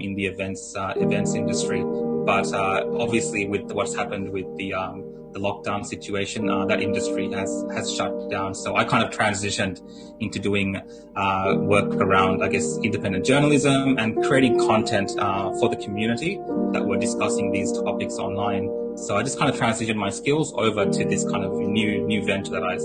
in the events industry. But obviously, with what's happened with the lockdown situation, that industry has shut down. So I kind of transitioned into doing work around, I guess, independent journalism and creating content for the community that were discussing these topics online. So I just kind of transitioned my skills over to this kind of new venture that I.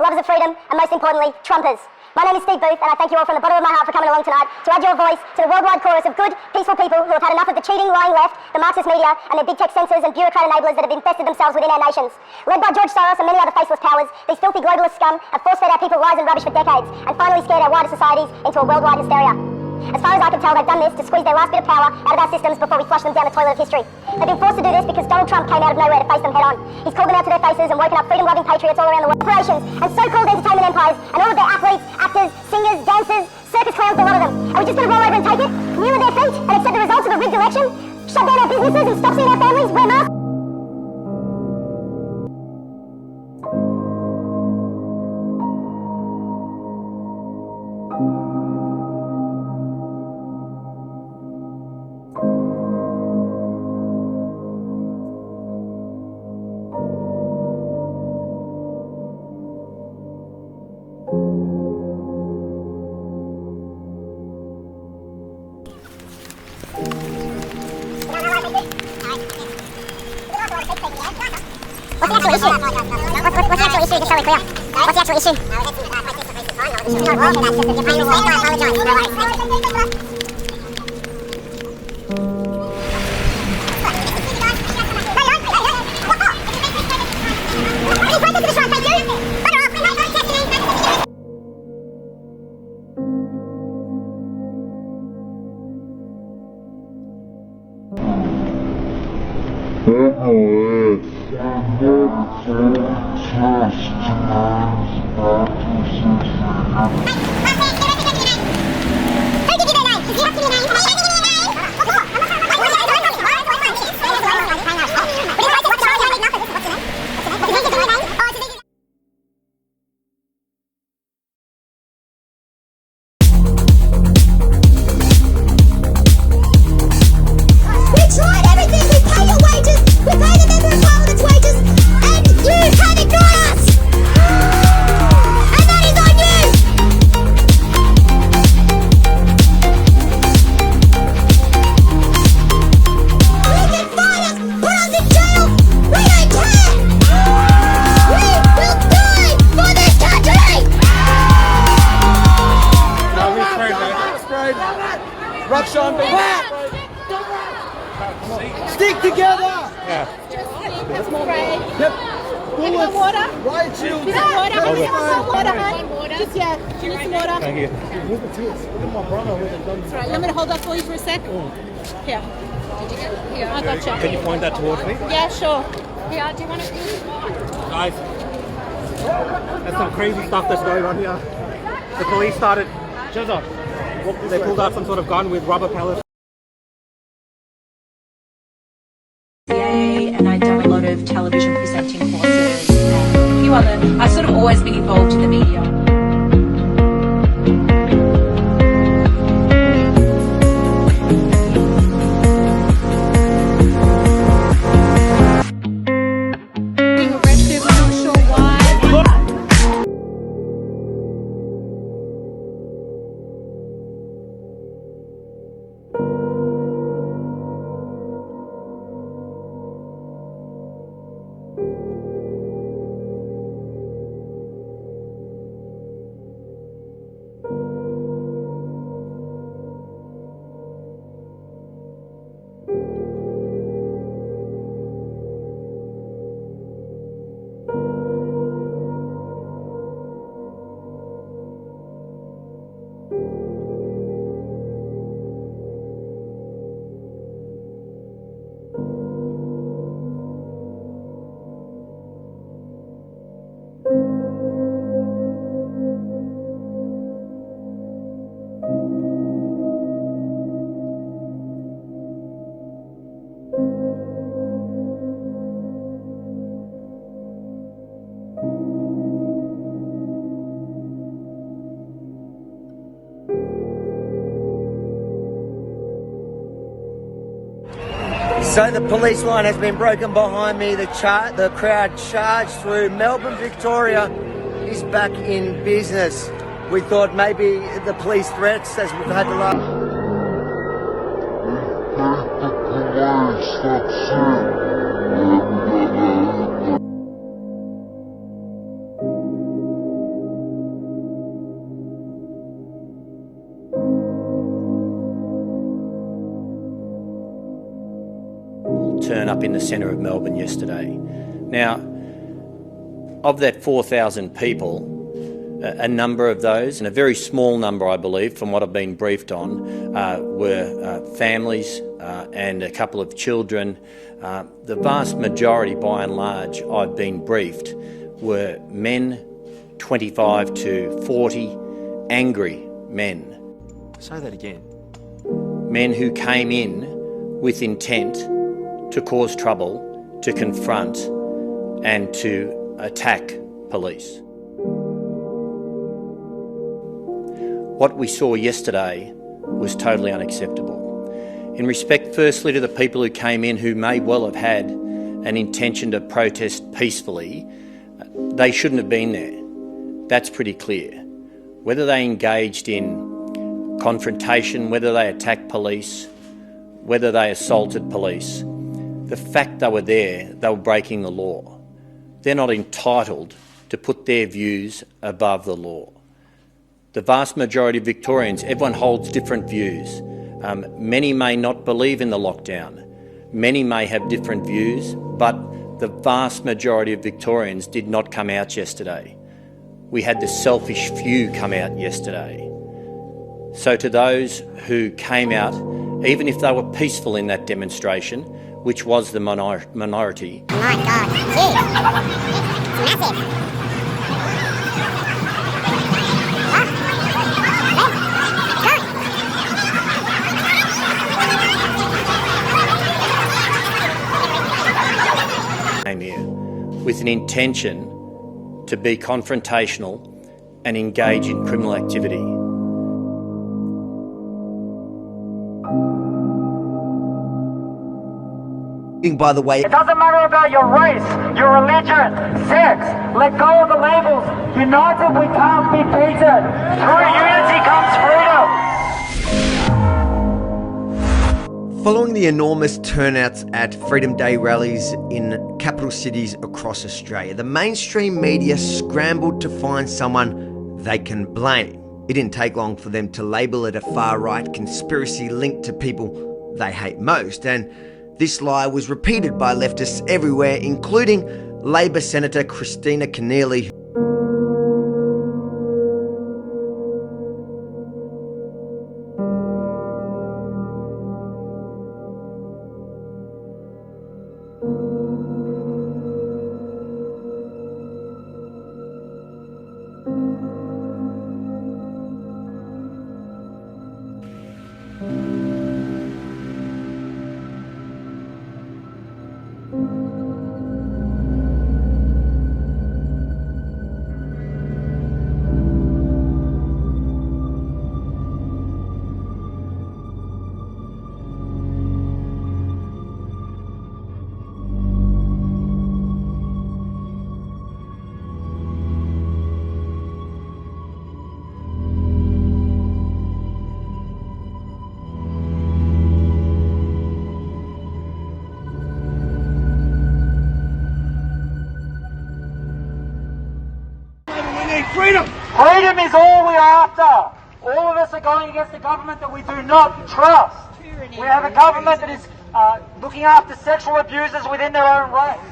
Lovers of freedom, and most importantly, Trumpers. My name is Steve Booth, and I thank you all from the bottom of my heart for coming along tonight to add your voice to the worldwide chorus of good, peaceful people who have had enough of the cheating, lying left, the Marxist media, and their big tech censors and bureaucrat enablers that have infested themselves within our nations. Led by George Soros and many other faceless powers, these filthy globalist scum have force-fed our people lies and rubbish for decades, and finally scared our wider societies into a worldwide hysteria. As far as I can tell, they've done this to squeeze their last bit of power out of our systems before we flush them down the toilet of history. They've been forced to do this because Donald Trump came out of nowhere to face them head on. He's called them out to their faces and woken up freedom-loving patriots all around the world. Corporations and so-called entertainment empires and all of their athletes, actors, singers, dancers, circus clowns, a lot of them. Are we just going to roll over and take it, kneel at their feet and accept the results of a rigged election? Shut down our businesses and stop seeing our families? Wear masks? What's the actual issue? Just so we're clear. What's the actual issue? Rukshan, stick together! Yeah. Yep. Any more water? Riot shield. Water, water. Just, yeah, she needs some water. Thank you. Where's the tears? Look at my brother with the gun. That's right, let me hold that for you for a sec. Here. Did you get here? I got you. Can you point that towards me? Yeah, sure. Here, do you want to Guys, there's some crazy stuff that's going on here. The police started, they pulled out some sort of gun with rubber pellets. And I'd done a lot of television presenting courses and a few other. I've sort of always been involved in the media. Being arrested, I'm not sure why. So the police line has been broken behind me. The crowd charged through. Melbourne, Victoria is back in business. We thought maybe the police threats, as we've had the last... turn up in the centre of Melbourne yesterday. Now, of that 4,000 people, a number of those, and a very small number I believe from what I've been briefed on, were families and a couple of children. The vast majority, by and large, I've been briefed, were men, 25 to 40, angry men. Say that again. Men who came in with intent to cause trouble, to confront and to attack police. What we saw yesterday was totally unacceptable. In respect firstly to the people who came in who may well have had an intention to protest peacefully, they shouldn't have been there. That's pretty clear. Whether they engaged in confrontation, whether they attacked police, whether they assaulted police, the fact they were there, they were breaking the law. They're not entitled to put their views above the law. The vast majority of Victorians, everyone holds different views. Many may not believe in the lockdown. Many may have different views, but the vast majority of Victorians did not come out yesterday. We had the selfish few come out yesterday. So to those who came out, even if they were peaceful in that demonstration, which was the minority. Oh my God, huge. It's massive. Came here with an intention to be confrontational and engage in criminal activity. By the way, it doesn't matter about your race, your religion, sex. Let go of the labels. United we can't be beaten. Through unity comes freedom. following the enormous turnouts at Freedom Day rallies in capital cities across Australia, the mainstream media scrambled to find someone they can blame. It didn't take long for them to label it a far-right conspiracy linked to people they hate most, and this lie was repeated by leftists everywhere, including Labor Senator Christina Keneally. Freedom! Freedom is all we're after. All of us are going against a government that we do not trust. We have a government that is looking after sexual abusers within their own race.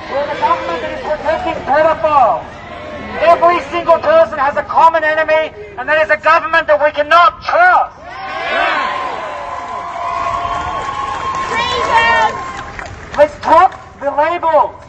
We have a government that is protecting pedophiles. Every single person has a common enemy, and that is a government that we cannot trust. Freedom! Let's drop the labels.